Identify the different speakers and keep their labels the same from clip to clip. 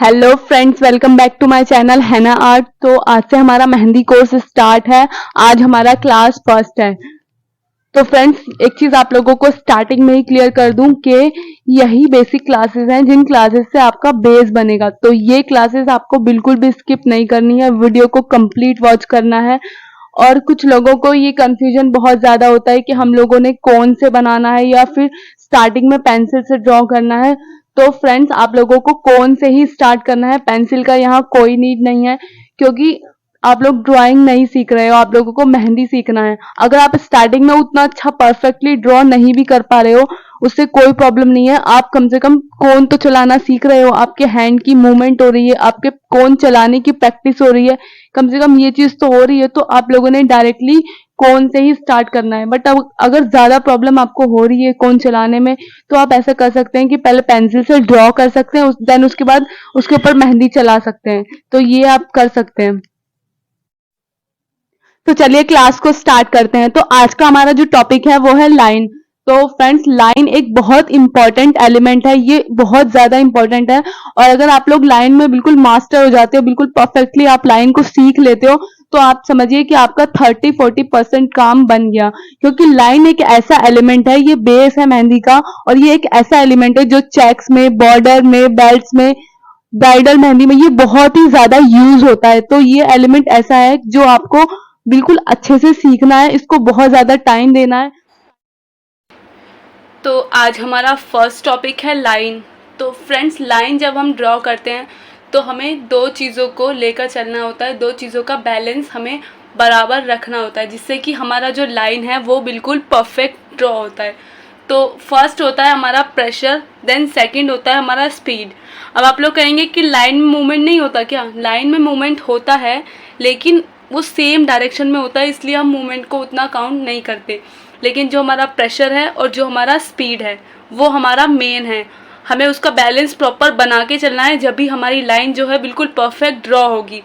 Speaker 1: Hello friends, welcome back to my channel Hannah Art. तो आज से हमारा मेहंदी कोर्स स्टार्ट है। आज हमारा क्लास फर्स्ट है। तो फ्रेंड्स, एक चीज आप लोगों को स्टार्टिंग में ही क्लियर कर दूं कि यही बेसिक क्लासेस हैं जिन क्लासेस से आपका बेस बनेगा। तो ये क्लासेस आपको बिल्कुल भी स्किप नहीं करनी है, वीडियो को कंप्लीट वॉच करना है। और कुछ लोगों को ये कंफ्यूजन बहुत ज्यादा होता है कि हम लोगों ने कौन से बनाना है या फिर स्टार्टिंग में पेंसिल से ड्रॉ करना है। तो फ्रेंड्स, आप लोगों को कौन से ही स्टार्ट करना है, पेंसिल का यहाँ कोई नीड नहीं है, क्योंकि आप लोग ड्राइंग नहीं सीख रहे हो, आप लोगों को मेहंदी सीखना है। अगर आप स्टार्टिंग में उतना अच्छा परफेक्टली ड्रॉ नहीं भी कर पा रहे हो, उससे कोई प्रॉब्लम नहीं है। आप कम से कम कोन तो चलाना सीख रहे हो, आपके हैंड की मूवमेंट हो रही है, आपके कोन चलाने की प्रैक्टिस हो रही है, कम से कम ये चीज तो हो रही है। तो आप लोगों ने डायरेक्टली कोन से ही स्टार्ट करना है। बट अब अगर ज्यादा प्रॉब्लम आपको हो रही है कोन चलाने में, तो आप ऐसा कर सकते हैं कि पहले पेंसिल से ड्रॉ कर सकते हैं, देन उसके बाद उसके ऊपर मेहंदी चला सकते हैं। तो ये आप कर सकते हैं। तो चलिए क्लास को स्टार्ट करते हैं। तो आज का हमारा जो टॉपिक है वो है लाइन। तो फ्रेंड्स, लाइन एक बहुत इंपॉर्टेंट एलिमेंट है, ये बहुत ज्यादा इंपॉर्टेंट है। और अगर आप लोग लाइन में बिल्कुल मास्टर हो जाते हो, बिल्कुल परफेक्टली आप लाइन को सीख लेते हो, तो आप समझिए कि आपका 30-40% काम बन गया। क्योंकि लाइन एक ऐसा एलिमेंट है, ये बेस है मेहंदी का, और ये एक ऐसा एलिमेंट है जो चेक्स में, बॉर्डर में, बेल्ट्स में, ब्राइडल मेहंदी में ये बहुत ही ज्यादा यूज होता है। तो ये एलिमेंट ऐसा है जो आपको बिल्कुल अच्छे से सीखना है, इसको बहुत ज्यादा टाइम देना है।
Speaker 2: तो आज हमारा फर्स्ट टॉपिक है लाइन। तो फ्रेंड्स, लाइन जब हम ड्रॉ करते हैं तो हमें दो चीज़ों को लेकर चलना होता है, दो चीज़ों का बैलेंस हमें बराबर रखना होता है, जिससे कि हमारा जो लाइन है वो बिल्कुल परफेक्ट ड्रॉ होता है। तो फर्स्ट होता है हमारा प्रेशर, देन सेकंड होता है हमारा स्पीड। अब आप लोग कहेंगे कि लाइन में मूवमेंट नहीं होता क्या? लाइन में मूवमेंट होता है, लेकिन वो सेम डायरेक्शन में होता है, इसलिए हम मूवमेंट को उतना काउंट नहीं करते। लेकिन जो हमारा प्रेशर है और जो हमारा स्पीड है वो हमारा मेन है। हमें उसका बैलेंस प्रॉपर बना के चलना है, जब भी हमारी लाइन जो है बिल्कुल परफेक्ट ड्रॉ होगी।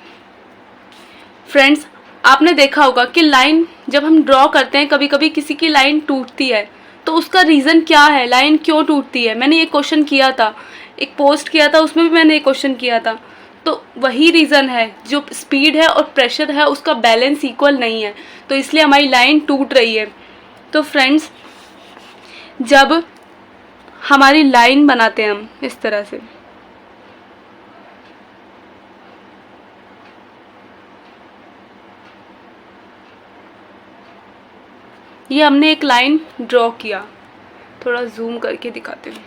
Speaker 2: फ्रेंड्स, आपने देखा होगा कि लाइन जब हम ड्रॉ करते हैं, कभी कभी किसी की लाइन टूटती है, तो उसका रीज़न क्या है, लाइन क्यों टूटती है? मैंने ये क्वेश्चन किया था, एक पोस्ट किया था, उसमें भी मैंने ये क्वेश्चन किया था। तो वही रीज़न है, जो स्पीड है और प्रेशर है उसका बैलेंस इक्वल नहीं है, तो इसलिए हमारी लाइन टूट रही है। तो फ्रेंड्स, जब हमारी लाइन बनाते हैं हम इस तरह से, ये हमने एक लाइन ड्रॉ किया, थोड़ा जूम करके दिखाते हैं।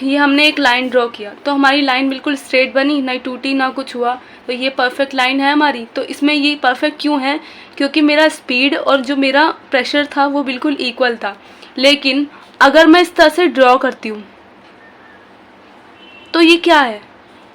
Speaker 2: ये हमने एक लाइन ड्रॉ किया तो हमारी लाइन बिल्कुल स्ट्रेट बनी, ना टूटी ना कुछ हुआ। तो ये परफेक्ट लाइन है हमारी। तो इसमें ये परफेक्ट क्यों है? क्योंकि मेरा स्पीड और जो मेरा प्रेशर था वो बिल्कुल इक्वल था। लेकिन अगर मैं इस तरह से ड्रॉ करती हूँ तो ये क्या है,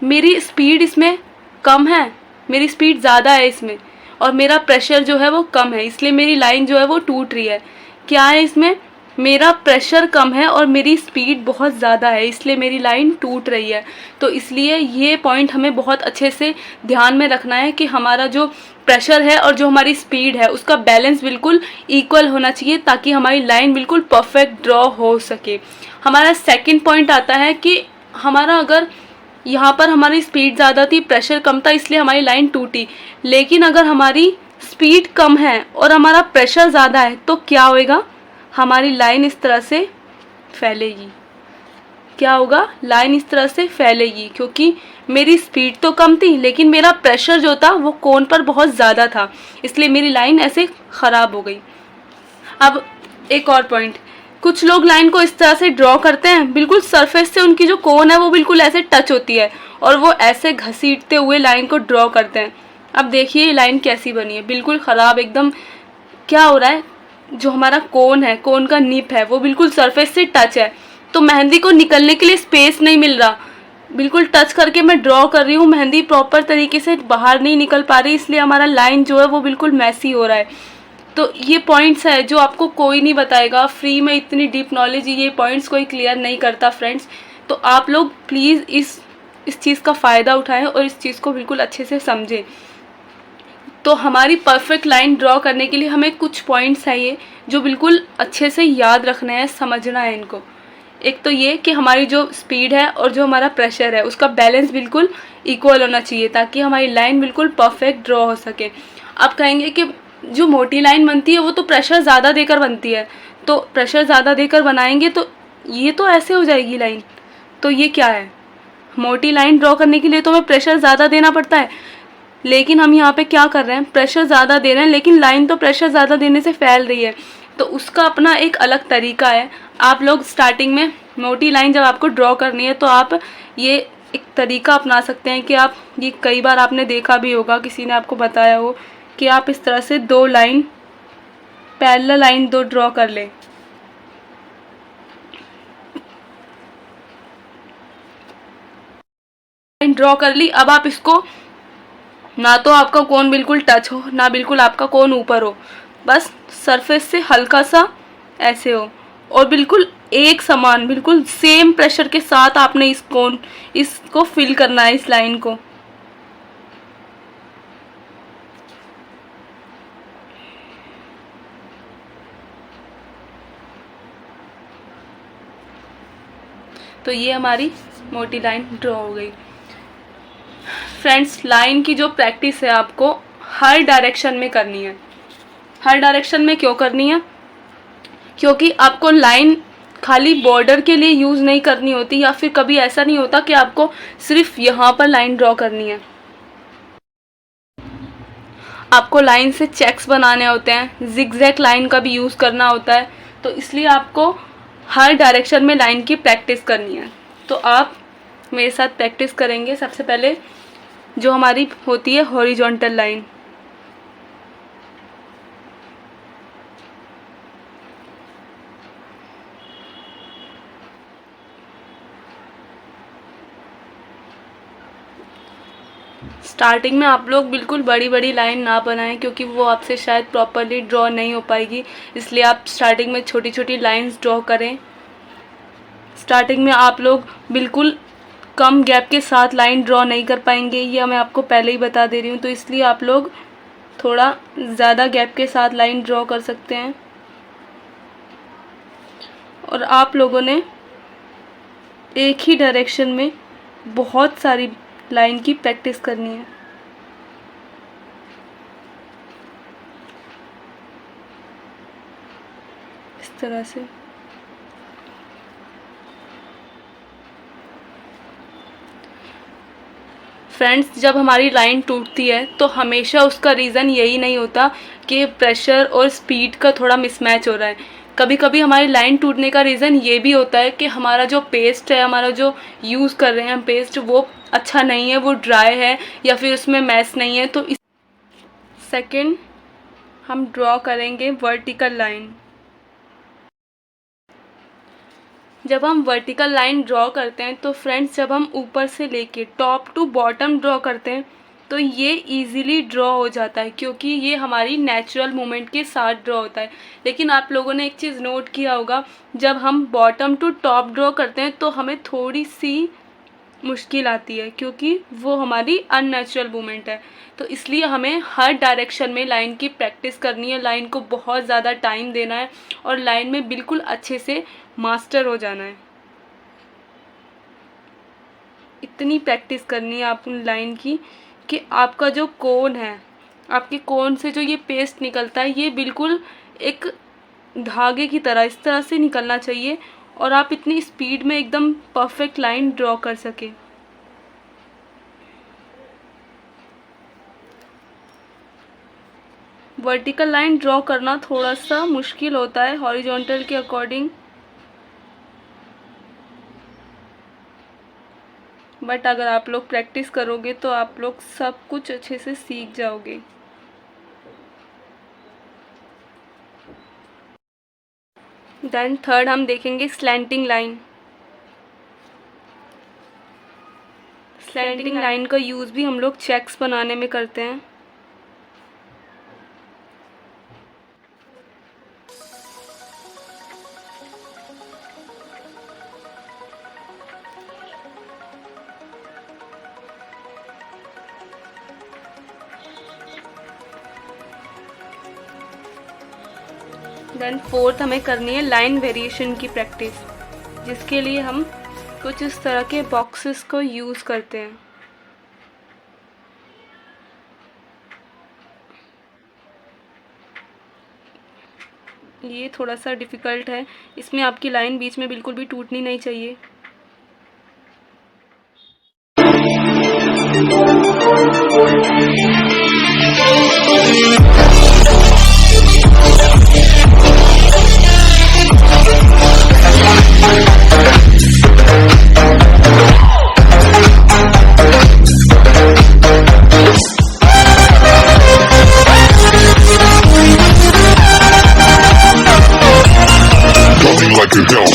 Speaker 2: मेरी स्पीड इसमें कम है, मेरी स्पीड ज़्यादा है इसमें, और मेरा प्रेशर जो है वो कम है, इसलिए मेरी लाइन जो है वो टूट रही है। क्या है इसमें? मेरा प्रेशर कम है और मेरी स्पीड बहुत ज़्यादा है, इसलिए मेरी लाइन टूट रही है। तो इसलिए ये पॉइंट हमें बहुत अच्छे से ध्यान में रखना है कि हमारा जो प्रेशर है और जो हमारी स्पीड है उसका बैलेंस बिल्कुल इक्वल होना चाहिए, ताकि हमारी लाइन बिल्कुल परफेक्ट ड्रॉ हो सके। हमारा सेकंड पॉइंट आता है कि हमारा अगर यहाँ पर हमारी स्पीड ज़्यादा थी, प्रेशर कम था, इसलिए हमारी लाइन टूटी। लेकिन अगर हमारी स्पीड कम है और हमारा प्रेशर ज़्यादा है तो क्या होएगा? हमारी लाइन इस तरह से फैलेगी। क्या होगा? लाइन इस तरह से फैलेगी, क्योंकि मेरी स्पीड तो कम थी लेकिन मेरा प्रेशर जो था वो कोन पर बहुत ज़्यादा था, इसलिए मेरी लाइन ऐसे ख़राब हो गई। अब एक और पॉइंट, कुछ लोग लाइन को इस तरह से ड्रॉ करते हैं, बिल्कुल सरफेस से उनकी जो कोन है वो बिल्कुल ऐसे टच होती है, और वो ऐसे घसीटते हुए लाइन को ड्रॉ करते हैं। अब देखिए ये लाइन कैसी बनी है, बिल्कुल ख़राब एकदम। क्या हो रहा है? जो हमारा कोन है, कोन का निप है, वो बिल्कुल सरफेस से टच है, तो मेहंदी को निकलने के लिए स्पेस नहीं मिल रहा। बिल्कुल टच करके मैं ड्रॉ कर रही हूँ, मेहंदी प्रॉपर तरीके से बाहर नहीं निकल पा रही, इसलिए हमारा लाइन जो है वो बिल्कुल मैसी हो रहा है। तो ये पॉइंट्स है जो आपको कोई नहीं बताएगा फ्री में, इतनी डीप नॉलेज ये पॉइंट्स कोई क्लियर नहीं करता फ्रेंड्स। तो आप लोग प्लीज़ इस चीज़ का फ़ायदा उठाएं और इस चीज़ को बिल्कुल अच्छे से समझें। तो हमारी परफेक्ट लाइन ड्रॉ करने के लिए हमें कुछ पॉइंट्स है ये जो बिल्कुल अच्छे से याद रखना है, समझना है इनको। एक तो ये कि हमारी जो स्पीड है और जो हमारा प्रेशर है उसका बैलेंस बिल्कुल इक्वल होना चाहिए, ताकि हमारी लाइन बिल्कुल परफेक्ट ड्रॉ हो सके। आप कहेंगे कि जो मोटी लाइन बनती है वो तो प्रेशर ज़्यादा देकर बनती है, तो प्रेशर ज़्यादा देकर बनाएंगे तो ये तो ऐसे हो जाएगी लाइन। तो ये क्या है, मोटी लाइन ड्रॉ करने के लिए तो हमें प्रेशर ज़्यादा देना पड़ता है, लेकिन हम यहाँ पे क्या कर रहे हैं, प्रेशर ज़्यादा दे रहे हैं लेकिन लाइन तो प्रेशर ज़्यादा देने से फैल रही है। तो उसका अपना एक अलग तरीका है। आप लोग स्टार्टिंग में मोटी लाइन जब आपको ड्रॉ करनी है तो आप ये एक तरीका अपना सकते हैं कि आप ये कई बार आपने देखा भी होगा, किसी ने आपको बताया हो कि आप इस तरह से 2 लाइन पैरेलल लाइन 2 ड्रॉ कर लें। लाइन ड्रॉ कर ली, अब आप इसको ना तो आपका कोन बिल्कुल टच हो ना बिल्कुल आपका कोन ऊपर हो, बस सरफेस से हल्का सा ऐसे हो और बिल्कुल एक समान बिल्कुल सेम प्रेशर के साथ आपने इसको फिल करना है, इस लाइन को। तो ये हमारी मोटी लाइन ड्रॉ हो गई। फ्रेंड्स, लाइन की जो प्रैक्टिस है आपको हर डायरेक्शन में करनी है। हर डायरेक्शन में क्यों करनी है, क्योंकि आपको लाइन खाली बॉर्डर के लिए यूज़ नहीं करनी होती, या फिर कभी ऐसा नहीं होता कि आपको सिर्फ यहाँ पर लाइन ड्रॉ करनी है। आपको लाइन से चेक्स बनाने होते हैं, जिगजैग लाइन का भी यूज़ करना होता है, तो इसलिए आपको हर डायरेक्शन में लाइन की प्रैक्टिस करनी है। तो आप मेरे साथ प्रैक्टिस करेंगे। सबसे पहले जो हमारी होती है हॉरिजॉन्टल लाइन, स्टार्टिंग में आप लोग बिल्कुल बड़ी बड़ी लाइन ना बनाएं, क्योंकि वो आपसे शायद प्रॉपरली ड्रॉ नहीं हो पाएगी, इसलिए आप स्टार्टिंग में छोटी छोटी लाइंस ड्रॉ करें। स्टार्टिंग में आप लोग बिल्कुल कम गैप के साथ लाइन ड्रॉ नहीं कर पाएंगे, ये मैं आपको पहले ही बता दे रही हूँ, तो इसलिए आप लोग थोड़ा ज़्यादा गैप के साथ लाइन ड्रॉ कर सकते हैं। और आप लोगों ने एक ही डायरेक्शन में बहुत सारी लाइन की प्रैक्टिस करनी है। इस तरह से फ्रेंड्स, जब हमारी लाइन टूटती है तो हमेशा उसका रीज़न यही नहीं होता कि प्रेशर और स्पीड का थोड़ा मिसमैच हो रहा है। कभी कभी हमारी लाइन टूटने का रीज़न ये भी होता है कि हमारा जो पेस्ट है, हमारा जो यूज़ कर रहे हैं हम पेस्ट, वो अच्छा नहीं है, वो ड्राई है या फिर उसमें मैश नहीं है। तो सेकंड हम ड्रॉ करेंगे वर्टिकल लाइन। जब हम वर्टिकल लाइन ड्रॉ करते हैं तो फ्रेंड्स, जब हम ऊपर से लेके टॉप टू बॉटम ड्रॉ करते हैं तो ये इजीली ड्रॉ हो जाता है, क्योंकि ये हमारी नेचुरल मूवमेंट के साथ ड्रॉ होता है। लेकिन आप लोगों ने एक चीज़ नोट किया होगा, जब हम बॉटम टू टॉप ड्रॉ करते हैं तो हमें थोड़ी सी मुश्किल आती है, क्योंकि वो हमारी अननेचुरल मूवमेंट है। तो इसलिए हमें हर डायरेक्शन में लाइन की प्रैक्टिस करनी है, लाइन को बहुत ज़्यादा टाइम देना है और लाइन में बिल्कुल अच्छे से मास्टर हो जाना है। इतनी प्रैक्टिस करनी है आप लाइन की कि आपका जो कोन है, आपके कोन से जो ये पेस्ट निकलता है, ये बिल्कुल एक धागे की तरह इस तरह से निकलना चाहिए और आप इतनी स्पीड में एकदम परफेक्ट लाइन ड्रॉ कर सके। वर्टिकल लाइन ड्रॉ करना थोड़ा सा मुश्किल होता है हॉरिजॉन्टल के अकॉर्डिंग, बट अगर आप लोग प्रैक्टिस करोगे तो आप लोग सब कुछ अच्छे से सीख जाओगे। देन थर्ड हम देखेंगे स्लैंटिंग लाइन। स्लैंटिंग लाइन का यूज़ भी हम लोग चेक्स बनाने में करते हैं। देन फोर्थ हमें करनी है लाइन वेरिएशन की प्रैक्टिस। जिसके लिए हम कुछ इस तरह के बॉक्सेस को यूज़ करते हैं। ये थोड़ा सा डिफ़िकल्ट है, इसमें आपकी लाइन बीच में बिल्कुल भी टूटनी नहीं चाहिए।
Speaker 3: Like a hell.